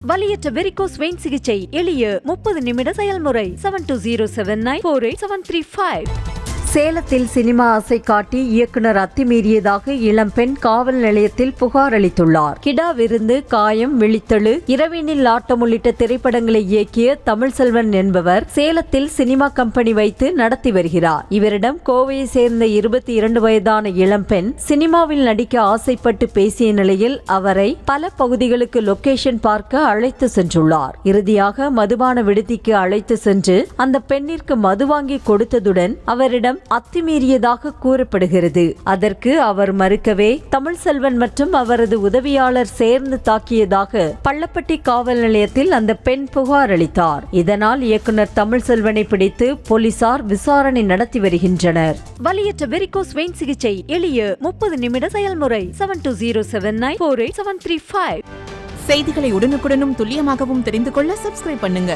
வலியற்ற varicose vein சிகிச்சை எளிய 30 நிமிட செயல்முறை 7279487335. சேலத்தில் சினிமா ஆசை காட்டி இயக்குனர் அத்துமீறியதாக இளம்பெண் காவல் நிலையத்தில் புகார் அளித்துள்ளார். கிடா விருந்து, காயம், விழித்தெழு, இரவினில் ஆட்டம் உள்ளிட்ட திரைப்படங்களை இயக்கிய தமிழ்செல்வன் என்பவர் சேலத்தில் சினிமா கம்பெனி வைத்து நடத்தி வருகிறார். இவரிடம் கோவையை சேர்ந்த 22 வயதான இளம்பெண் சினிமாவில் நடிக்க ஆசைப்பட்டு பேசிய நிலையில் அவரை பல பகுதிகளுக்கு லொகேஷன் பார்க்க அழைத்து சென்றுள்ளார். இறுதியாக மதுபான விடுதிக்கு அழைத்து சென்று அந்த பெண்ணிற்கு மது வாங்கி கொடுத்ததுடன் அவரிடம் அத்துமீறியதாக கூறப்படுகிறது. அதற்கு அவர் மறுக்கவே தமிழ்செல்வன் மற்றும் அவரது உதவியாளர் சேர்ந்து தாக்கியதாக பள்ளப்பட்டி காவல் நிலையத்தில் அந்த பெண் புகார் அளித்தார். இதனால் இயக்குனர் தமிழ்செல்வனை பிடித்து போலீசார் விசாரணை நடத்தி வருகின்றனர். வலியற்ற வெரிகோஸ் வெயின் சிகிச்சை எளிய 30 நிமிட செயல்முறை 7279487335. செய்திகளை உடனுக்குடனும் துல்லியமாகவும் தெரிந்து கொள்ள சப்ஸ்கிரைப் பண்ணுங்க.